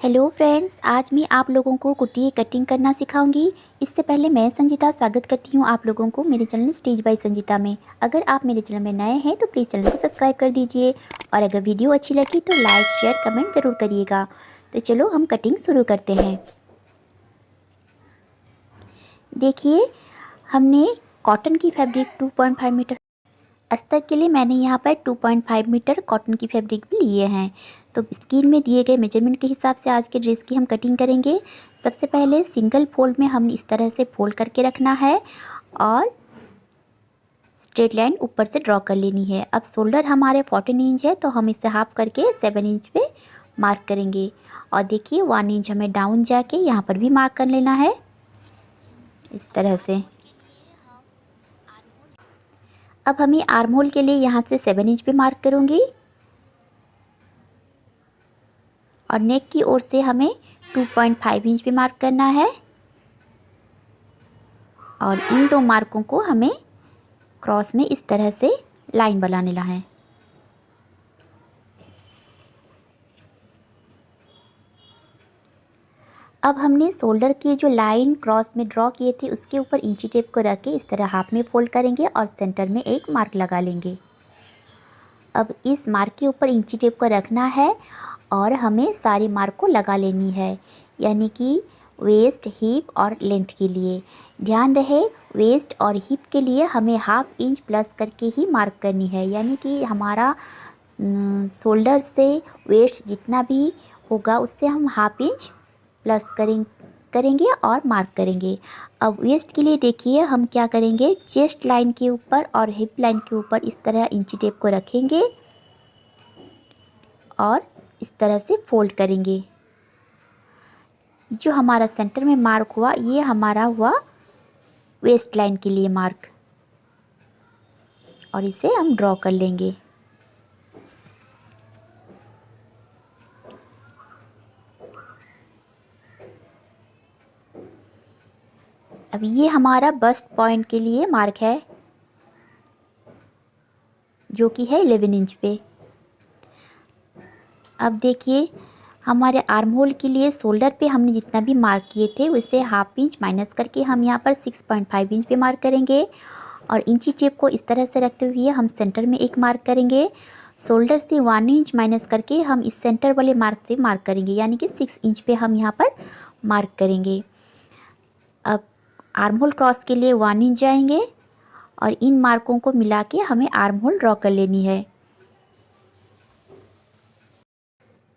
Hello friends, आज मैं आप लोगों को कुर्ती की कटिंग करना सिखाऊंगी। इससे पहले मैं संजीता स्वागत करती हूँ आप लोगों को मेरे चैनल स्टिच बाय संजीता में। अगर आप मेरे चैनल में नए हैं तो प्लीज़ चैनल को सब्सक्राइब कर दीजिए और अगर वीडियो अच्छी लगी तो लाइक शेयर कमेंट ज़रूर करिएगा। तो चलो हम कटिंग शुरू करते हैं। देखिए, हमने कॉटन की फैब्रिक 2.5 मीटर अस्तर के लिए मैंने यहाँ पर 2.5 मीटर कॉटन की फैब्रिक भी लिए हैं। तो स्क्रीन में दिए गए मेजरमेंट के हिसाब से आज के ड्रेस की हम कटिंग करेंगे। सबसे पहले सिंगल फोल्ड में हम इस तरह से फोल्ड करके रखना है और स्ट्रेट लाइन ऊपर से ड्रॉ कर लेनी है। अब शोल्डर हमारे 14 इंच है तो हम इसे हाफ करके 7 इंच पे मार्क करेंगे। और देखिए 1 इंच हमें डाउन जाके यहाँ पर भी मार्क कर लेना है इस तरह से। अब हमें आर्म होल के लिए यहाँ से 7 इंच पे मार्क करूँगी और नेक की ओर से हमें 2.5 इंच पे मार्क करना है और इन दो मार्कों को हमें क्रॉस में इस तरह से लाइन बना लेना है। अब हमने शोल्डर की जो लाइन क्रॉस में ड्रॉ किए थे उसके ऊपर इंची टेप को रख के इस तरह हाफ में फोल्ड करेंगे और सेंटर में एक मार्क लगा लेंगे। अब इस मार्क के ऊपर इंची टेप को रखना है और हमें सारी मार्क को लगा लेनी है, यानी कि वेस्ट, हिप और लेंथ के लिए। ध्यान रहे वेस्ट और हिप के लिए हमें हाफ इंच प्लस करके ही मार्क करनी है, यानी कि हमारा शोल्डर से वेस्ट जितना भी होगा उससे हम हाफ इंच प्लस करेंगे और मार्क करेंगे। अब वेस्ट के लिए देखिए हम क्या करेंगे, चेस्ट लाइन के ऊपर और हिप लाइन के ऊपर इस तरह इंची टेप को रखेंगे और इस तरह से फोल्ड करेंगे। जो हमारा सेंटर में मार्क हुआ ये हमारा हुआ वेस्ट लाइन के लिए मार्क और इसे हम ड्रॉ कर लेंगे। अब ये हमारा बस्ट पॉइंट के लिए मार्क है जो कि है 11 इंच पे। अब देखिए हमारे आर्म होल के लिए शोल्डर पे हमने जितना भी मार्क किए थे उसे हाफ इंच माइनस करके हम यहाँ पर 6.5 इंच पे मार्क करेंगे और इंची टेप को इस तरह से रखते हुए हम सेंटर में एक मार्क करेंगे। शोल्डर से 1 इंच माइनस करके हम इस सेंटर वाले मार्क से मार्क करेंगे, यानी कि 6 इंच पे हम यहाँ पर मार्क करेंगे। अब आर्म होल क्रॉस के लिए 1 इंच जाएंगे और इन मार्कों को मिला के हमें आर्म होल ड्रॉ कर लेनी है।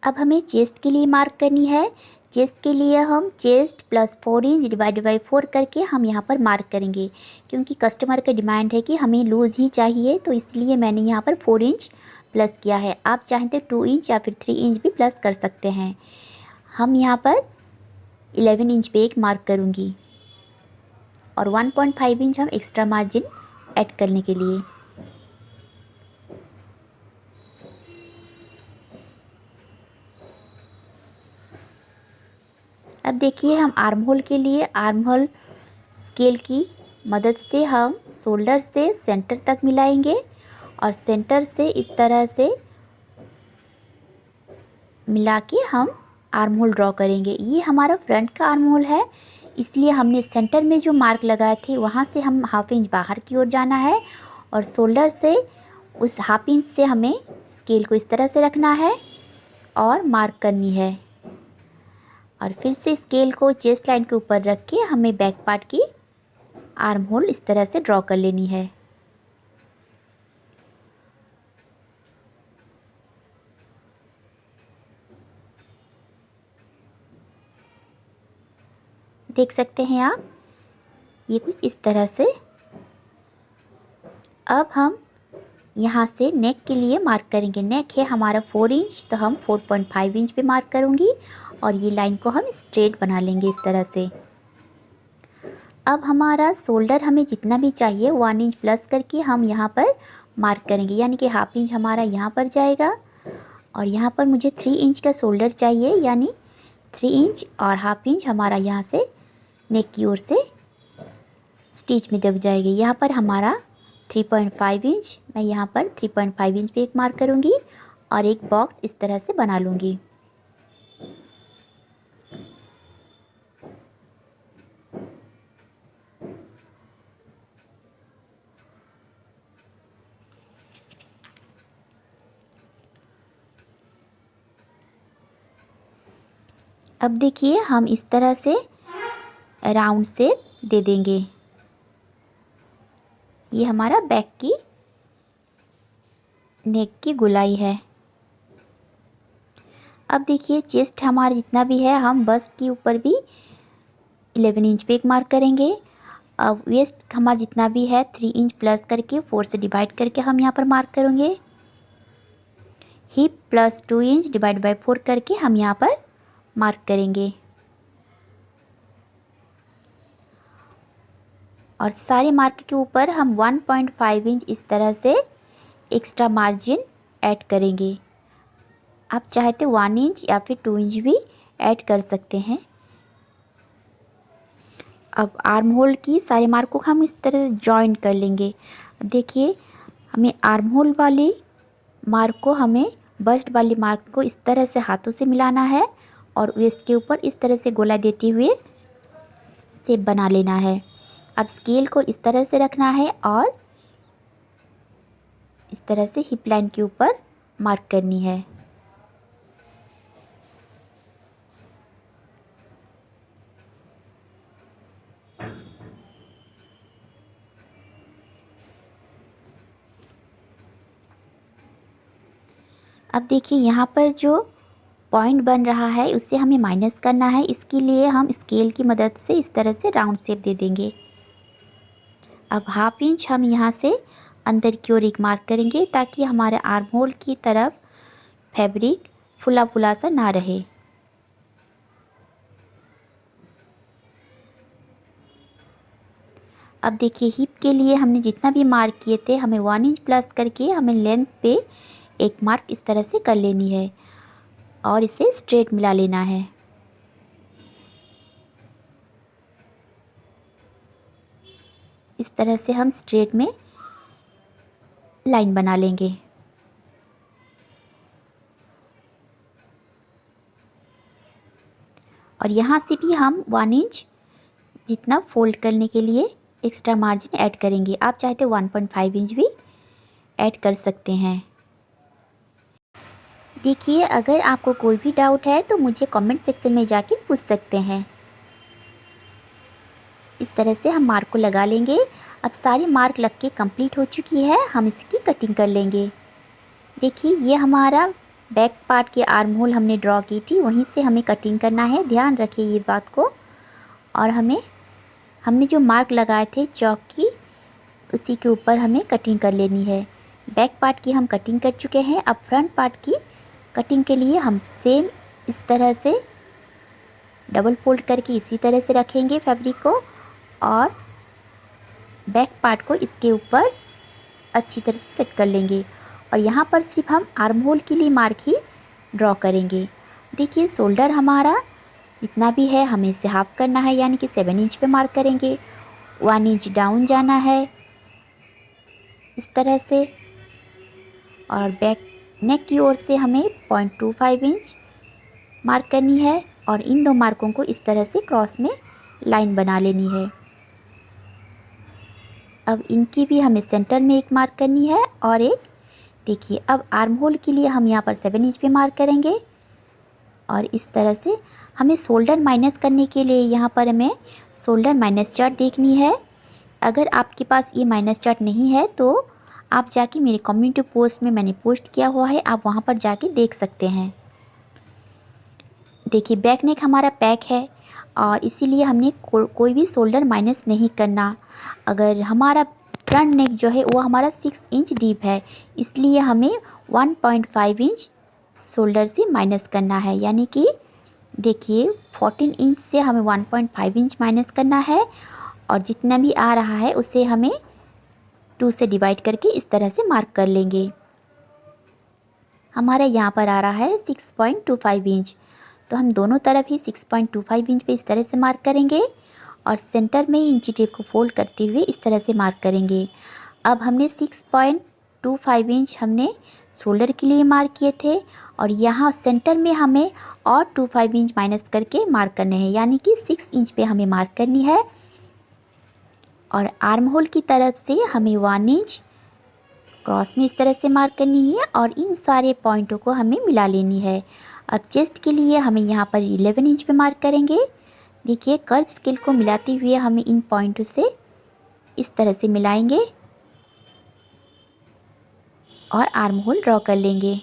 अब हमें चेस्ट के लिए मार्क करनी है। चेस्ट के लिए हम chest plus 4 inch divide by 4 करके हम यहाँ पर मार्क करेंगे, क्योंकि कस्टमर का डिमांड है कि हमें लूज़ ही चाहिए, तो इसलिए मैंने यहाँ पर 4 इंच प्लस किया है। आप चाहें तो 2 इंच या फिर 3 इंच भी प्लस कर सकते हैं। हम यहाँ पर 11 इंच पे एक मार्क करूँगी और 1.5 इंच हम एक्स्ट्रा मार्जिन ऐड करने के लिए। अब देखिए हम आर्म होल के लिए आर्म होल स्केल की मदद से हम शोल्डर से सेंटर तक मिलाएंगे और सेंटर से इस तरह से मिला के हम आर्म होल ड्रॉ करेंगे। ये हमारा फ्रंट का आर्म होल है, इसलिए हमने सेंटर में जो मार्क लगाए थे वहाँ से हम हाफ इंच बाहर की ओर जाना है और शोल्डर से उस हाफ इंच से हमें स्केल को इस तरह से रखना है और मार्क करनी है और फिर से स्केल को चेस्ट लाइन के ऊपर रख के हमें बैक पार्ट की आर्म होल इस तरह से ड्रॉ कर लेनी है। देख सकते हैं आप, ये कुछ इस तरह से। अब हम यहाँ से नेक के लिए मार्क करेंगे। नेक है हमारा 4 इंच, तो हम 4.5 इंच पे मार्क करूँगी और ये लाइन को हम स्ट्रेट बना लेंगे इस तरह से। अब हमारा शोल्डर हमें जितना भी चाहिए 1 इंच प्लस करके हम यहाँ पर मार्क करेंगे, यानी कि हाफ इंच हमारा यहाँ पर जाएगा और यहाँ पर मुझे 3 इंच का शोल्डर चाहिए, यानी 3 इंच और हाफ इंच हमारा यहाँ से नेक की ओर से स्टिच में दब जाएगी। यहाँ पर हमारा 3.5 इंच, मैं यहाँ पर 3.5 इंच पे एक मार्क करूँगी और एक बॉक्स इस तरह से बना लूँगी। अब देखिए हम इस तरह से राउंड शेप दे देंगे। ये हमारा बैक की नेक की गोलाई है। अब देखिए चेस्ट हमारा जितना भी है हम बस्ट के ऊपर भी 11 इंच पे एक मार्क करेंगे। अब वेस्ट हमारा जितना भी है 3 इंच प्लस करके 4 से डिवाइड करके हम यहाँ पर मार्क करेंगे। Hip plus 2 inch divide by 4 करके हम यहाँ पर मार्क करेंगे। और सारे मार्क के ऊपर हम 1.5 इंच इस तरह से एक्स्ट्रा मार्जिन ऐड करेंगे। आप चाहे तो 1 इंच या फिर 2 इंच भी ऐड कर सकते हैं। अब आर्म होल की सारे मार्क को हम इस तरह से जॉइन कर लेंगे। देखिए हमें आर्म होल वाली मार्क को हमें बस्ट वाली मार्क को इस तरह से हाथों से मिलाना है और वेस्ट के ऊपर इस तरह से गोला देते हुए शेप बना लेना है। अब स्केल को इस तरह से रखना है और इस तरह से हिप लाइन के ऊपर मार्क करनी है। अब देखिए यहाँ पर जो पॉइंट बन रहा है उससे हमें माइनस करना है। इसके लिए हम स्केल की मदद से इस तरह से राउंड शेप दे देंगे। अब हाफ इंच हम यहाँ से अंदर की ओर एक मार्क करेंगे ताकि हमारे आर्म होल की तरफ फैब्रिक फुला फुला सा ना रहे। अब देखिए हिप के लिए हमने जितना भी मार्क किए थे हमें 1 इंच प्लस करके हमें लेंथ पे एक मार्क इस तरह से कर लेनी है और इसे स्ट्रेट मिला लेना है। इस तरह से हम स्ट्रेट में लाइन बना लेंगे। और यहाँ से भी हम 1 इंच जितना फोल्ड करने के लिए एक्स्ट्रा मार्जिन ऐड करेंगे। आप चाहे तो 1.5 इंच भी ऐड कर सकते हैं। देखिए अगर आपको कोई भी डाउट है तो मुझे कमेंट सेक्शन में जाके पूछ सकते हैं। इस तरह से हम मार्क को लगा लेंगे। अब सारी मार्क लग के कंप्लीट हो चुकी है, हम इसकी कटिंग कर लेंगे। देखिए ये हमारा बैक पार्ट के आर्म होल हमने ड्रॉ की थी, वहीं से हमें कटिंग करना है, ध्यान रखिए ये बात को। और हमने जो मार्क लगाए थे चौक की उसी के ऊपर हमें कटिंग कर लेनी है। बैक पार्ट की हम कटिंग कर चुके हैं। अब फ्रंट पार्ट की कटिंग के लिए हम सेम इस तरह से डबल फोल्ड करके इसी तरह से रखेंगे फैब्रिक को और बैक पार्ट को इसके ऊपर अच्छी तरह से सेट कर लेंगे। और यहाँ पर सिर्फ हम आर्म होल के लिए मार्क ही ड्रॉ करेंगे। देखिए शोल्डर हमारा जितना भी है हमें इसे हाफ करना है, यानी कि 7 इंच पे मार्क करेंगे। 1 इंच डाउन जाना है इस तरह से और बैक नेक की ओर से हमें 0.25 इंच मार्क करनी है और इन दो मार्कों को इस तरह से क्रॉस में लाइन बना लेनी है। अब इनकी भी हमें सेंटर में एक मार्क करनी है और एक देखिए अब आर्म होल के लिए हम यहाँ पर 7 इंच पे मार्क करेंगे और इस तरह से हमें शोल्डर माइनस करने के लिए यहाँ पर हमें शोल्डर माइनस चार्ट देखनी है। अगर आपके पास ये माइनस चार्ट नहीं है तो आप जाके मेरे कम्युनिटी पोस्ट में मैंने पोस्ट किया हुआ है, आप वहाँ पर जाके देख सकते हैं। देखिए बैक नेक हमारा पैक है और इसीलिए हमने कोई भी शोल्डर माइनस नहीं करना। अगर हमारा फ्रंट नेक जो है वो हमारा 6 इंच डीप है, इसलिए हमें 1.5 इंच शोल्डर से माइनस करना है, यानी कि देखिए 14 इंच से हमें 1.5 इंच माइनस करना है और जितना भी आ रहा है उसे हमें 2 से डिवाइड करके इस तरह से मार्क कर लेंगे। हमारा यहाँ पर आ रहा है 6.25 इंच, तो हम दोनों तरफ ही 6.25 इंच पे इस तरह से मार्क करेंगे और सेंटर में इंची टेप को फोल्ड करते हुए इस तरह से मार्क करेंगे। अब हमने 6.25 इंच हमने शोल्डर के लिए मार्क किए थे और यहाँ सेंटर में हमें और 25 इंच माइनस करके मार्क करने हैं, यानी कि 6 इंच पे हमें मार्क करनी है। और आर्म होल की तरफ से हमें 1 इंच क्रॉस में इस तरह से मार्क करनी है और इन सारे पॉइंटों को हमें मिला लेनी है। अब चेस्ट के लिए हमें यहाँ पर 11 इंच पे मार्क करेंगे। देखिए कर्व स्केल को मिलाते हुए हमें इन पॉइंटों से इस तरह से मिलाएंगे और आर्म होल ड्रॉ कर लेंगे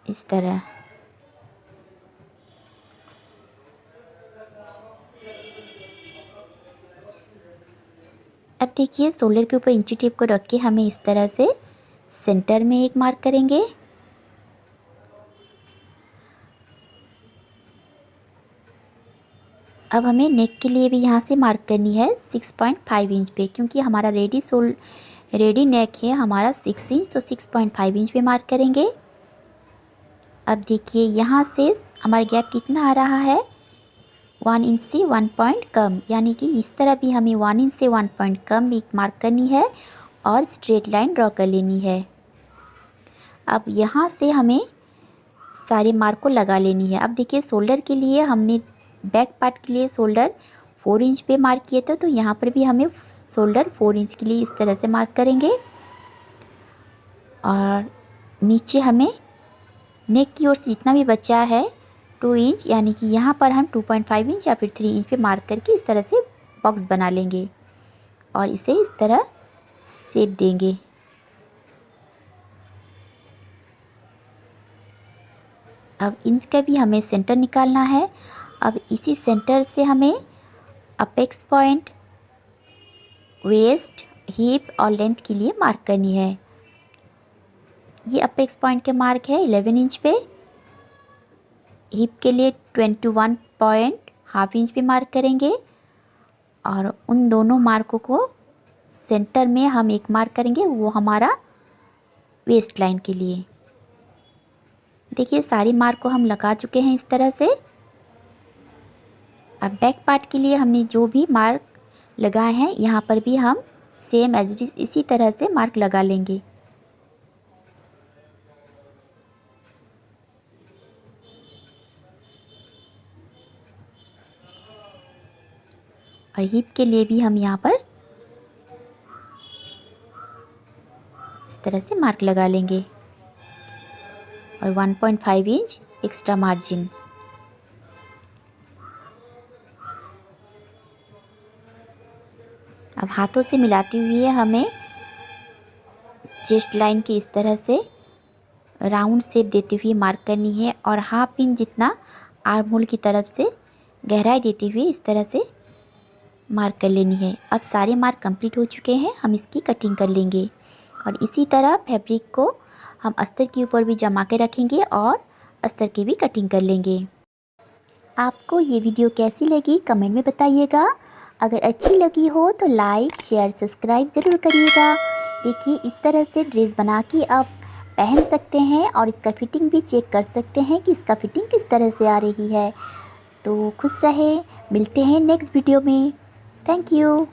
इस तरह। अब देखिए शोल्डर के ऊपर इंची टेप को रख के हमें इस तरह से सेंटर में एक मार्क करेंगे। अब हमें नेक के लिए भी यहाँ से मार्क करनी है 6.5 इंच पे, क्योंकि हमारा रेडी नेक है हमारा 6 इंच, तो 6.5 इंच पे मार्क करेंगे। अब देखिए यहाँ से हमारा गैप कितना आ रहा है, 1 इंच से 1 पॉइंट कम, यानी कि इस तरह भी हमें 1 इंच से 1 पॉइंट कम एक मार्क करनी है और स्ट्रेट लाइन ड्रॉ कर लेनी है। अब यहाँ से हमें सारे मार्क को लगा लेनी है। अब देखिए शोल्डर के लिए हमने बैक पार्ट के लिए शोल्डर 4 इंच पे मार्क किए थे, तो यहाँ पर भी हमें शोल्डर 4 इंच के लिए इस तरह से मार्क करेंगे। और नीचे हमें नेक की ओर से जितना भी बचा है 2 इंच, यानी कि यहाँ पर हम 2.5 इंच या फिर 3 इंच पे मार्क करके इस तरह से बॉक्स बना लेंगे और इसे इस तरह शेप देंगे। अब इनका भी हमें सेंटर निकालना है। अब इसी सेंटर से हमें अपेक्स पॉइंट, वेस्ट, हिप और लेंथ के लिए मार्क करनी है। ये अपेक्स पॉइंट के मार्क है 11 इंच पे, हिप के लिए 21.5 इंच पे मार्क करेंगे और उन दोनों मार्कों को सेंटर में हम एक मार्क करेंगे, वो हमारा वेस्ट लाइन के लिए। देखिए सारी मार्क को हम लगा चुके हैं इस तरह से। अब बैक पार्ट के लिए हमने जो भी मार्क लगाए हैं यहाँ पर भी हम सेम एज इट इज इसी तरह से मार्क लगा लेंगे। और हिप के लिए भी हम यहाँ पर इस तरह से मार्क लगा लेंगे और 1.5 इंच एक्स्ट्रा मार्जिन। अब हाथों से मिलाते हुए हमें चेस्ट लाइन के इस तरह से राउंड शेप देते हुए मार्क करनी है और हाफ इंच जितना आर्म होल की तरफ से गहराई देते हुए इस तरह से मार्क कर लेनी है। अब सारे मार्क कंप्लीट हो चुके हैं, हम इसकी कटिंग कर लेंगे और इसी तरह फैब्रिक को हम अस्तर के ऊपर भी जमा के रखेंगे और अस्तर की भी कटिंग कर लेंगे। आपको ये वीडियो कैसी लगी कमेंट में बताइएगा। अगर अच्छी लगी हो तो लाइक, शेयर, सब्सक्राइब ज़रूर करिएगा। देखिए इस तरह से ड्रेस बना के आप पहन सकते हैं और इसका फिटिंग भी चेक कर सकते हैं कि इसका फिटिंग किस तरह से आ रही है। तो खुश रहे, मिलते हैं नेक्स्ट वीडियो में। Thank you.